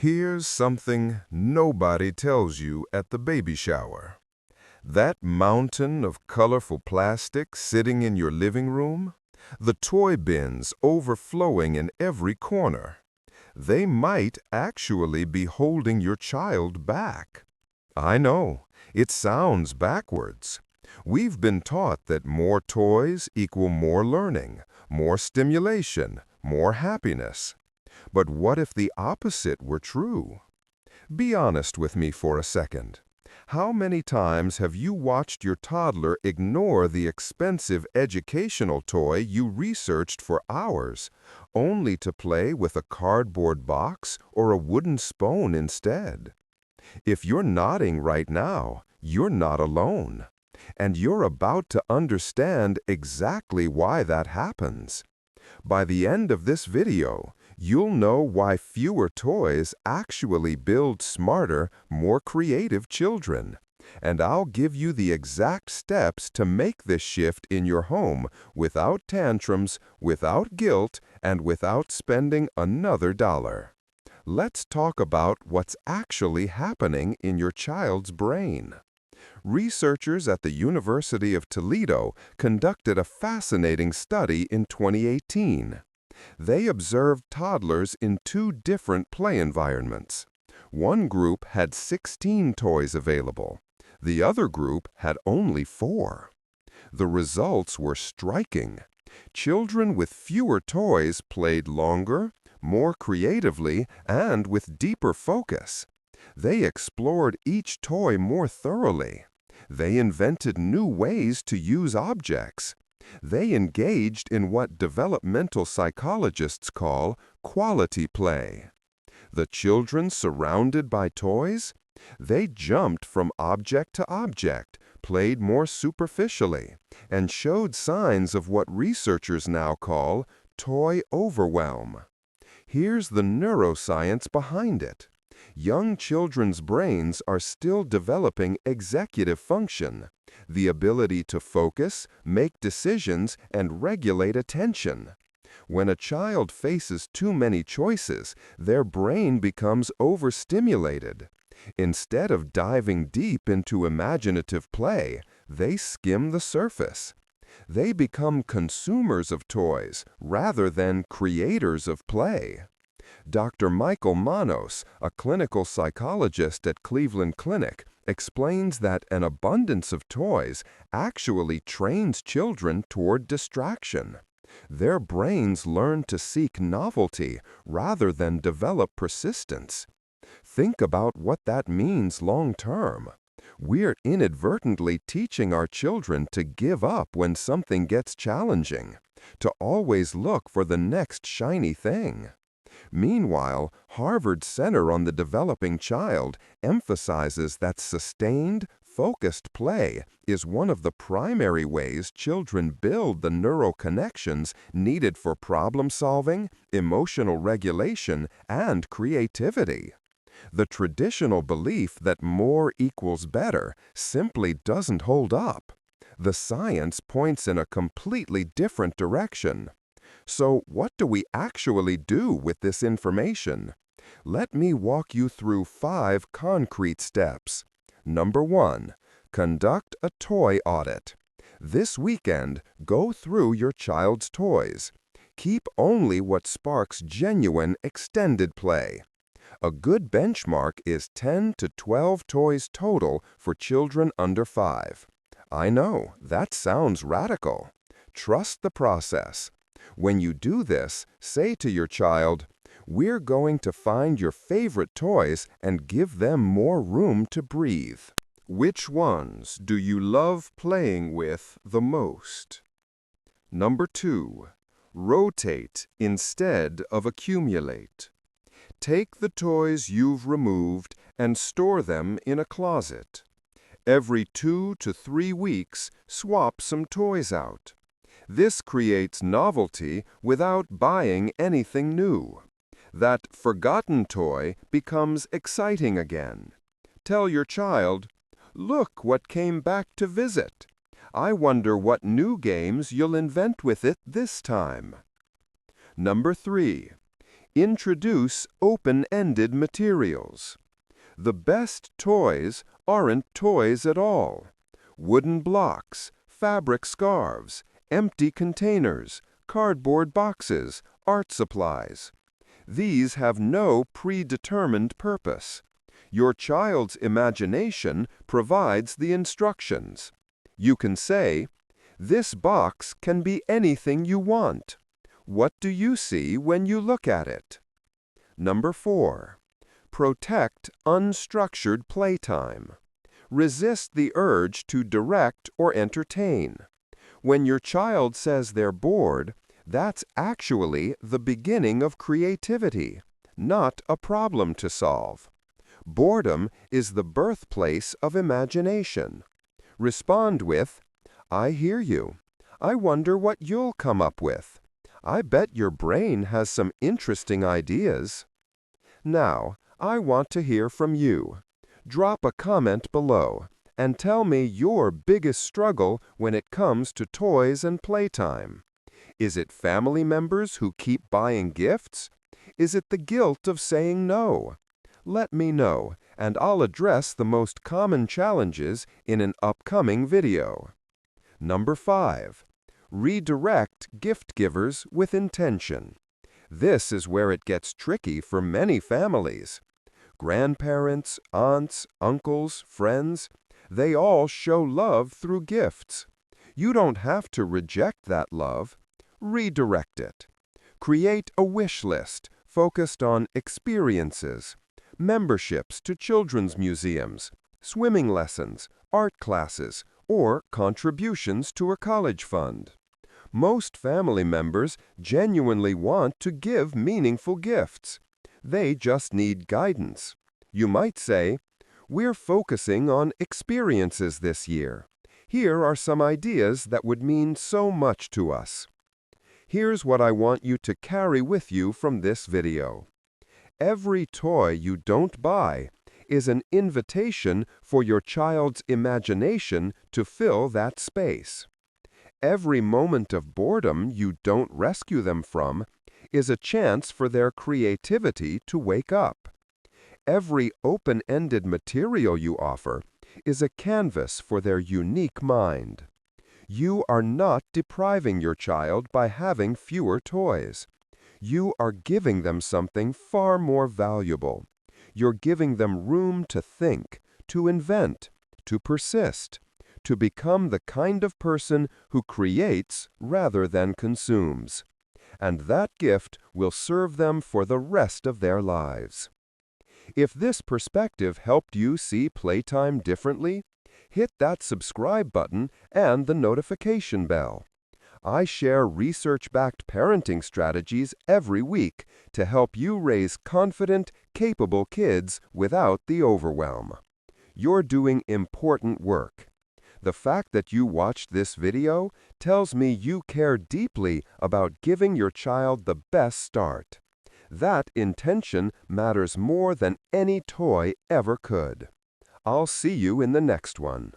Here's something nobody tells you at the baby shower. That mountain of colorful plastic sitting in your living room, the toy bins overflowing in every corner, they might actually be holding your child back. I know, it sounds backwards. We've been taught that more toys equal more learning, more stimulation, more happiness. But what if the opposite were true? Be honest with me for a second. How many times have you watched your toddler ignore the expensive educational toy you researched for hours, only to play with a cardboard box or a wooden spoon instead? If you're nodding right now, you're not alone. And you're about to understand exactly why that happens. By the end of this video, you'll know why fewer toys actually build smarter, more creative children. And I'll give you the exact steps to make this shift in your home without tantrums, without guilt, and without spending another dollar. Let's talk about what's actually happening in your child's brain. Researchers at the University of Toledo conducted a fascinating study in 2018. They observed toddlers in two different play environments. One group had 16 toys available. The other group had only 4. The results were striking. Children with fewer toys played longer, more creatively, and with deeper focus. They explored each toy more thoroughly. They invented new ways to use objects. They engaged in what developmental psychologists call quality play. The children surrounded by toys? They jumped from object to object, played more superficially, and showed signs of what researchers now call toy overwhelm. Here's the neuroscience behind it. Young children's brains are still developing executive function, the ability to focus, make decisions, and regulate attention. When a child faces too many choices, their brain becomes overstimulated. Instead of diving deep into imaginative play, they skim the surface. They become consumers of toys rather than creators of play. Dr. Michael Manos, a clinical psychologist at Cleveland Clinic, explains that an abundance of toys actually trains children toward distraction. Their brains learn to seek novelty rather than develop persistence. Think about what that means long term. We're inadvertently teaching our children to give up when something gets challenging, to always look for the next shiny thing. Meanwhile, Harvard's Center on the Developing Child emphasizes that sustained, focused play is one of the primary ways children build the neural connections needed for problem solving, emotional regulation, and creativity. The traditional belief that more equals better simply doesn't hold up. The science points in a completely different direction. So what do we actually do with this information? Let me walk you through 5 concrete steps. Number 1, conduct a toy audit. This weekend, go through your child's toys. Keep only what sparks genuine extended play. A good benchmark is 10 to 12 toys total for children under 5. I know, that sounds radical. Trust the process. When you do this, say to your child, "We're going to find your favorite toys and give them more room to breathe. Which ones do you love playing with the most?" Number 2, rotate instead of accumulate. Take the toys you've removed and store them in a closet. Every 2 to 3 weeks, swap some toys out. This creates novelty without buying anything new. That forgotten toy becomes exciting again. Tell your child, "Look what came back to visit. I wonder what new games you'll invent with it this time." Number 3, Introduce open-ended materials. The best toys aren't toys at all. Wooden blocks, fabric scarves, empty containers, cardboard boxes, art supplies. These have no predetermined purpose. Your child's imagination provides the instructions. You can say, "This box can be anything you want. What do you see when you look at it?" Number 4. Protect unstructured playtime. Resist the urge to direct or entertain. When your child says they're bored, that's actually the beginning of creativity, not a problem to solve. Boredom is the birthplace of imagination. Respond with, "I hear you. I wonder what you'll come up with. I bet your brain has some interesting ideas." Now, I want to hear from you. Drop a comment below and tell me your biggest struggle when it comes to toys and playtime. Is it family members who keep buying gifts? Is it the guilt of saying no? Let me know, and I'll address the most common challenges in an upcoming video. Number 5. Redirect gift givers with intention. This is where it gets tricky for many families. Grandparents, aunts, uncles, friends, they all show love through gifts. You don't have to reject that love. Redirect it. Create a wish list focused on experiences, memberships to children's museums, swimming lessons, art classes, or contributions to a college fund. Most family members genuinely want to give meaningful gifts. They just need guidance. You might say, "We're focusing on experiences this year. Here are some ideas that would mean so much to us." Here's what I want you to carry with you from this video. Every toy you don't buy is an invitation for your child's imagination to fill that space. Every moment of boredom you don't rescue them from is a chance for their creativity to wake up. Every open-ended material you offer is a canvas for their unique mind. You are not depriving your child by having fewer toys. You are giving them something far more valuable. You're giving them room to think, to invent, to persist, to become the kind of person who creates rather than consumes. And that gift will serve them for the rest of their lives. If this perspective helped you see playtime differently, hit that subscribe button and the notification bell. I share research-backed parenting strategies every week to help you raise confident, capable kids without the overwhelm. You're doing important work. The fact that you watched this video tells me you care deeply about giving your child the best start. That intention matters more than any toy ever could. I'll see you in the next one.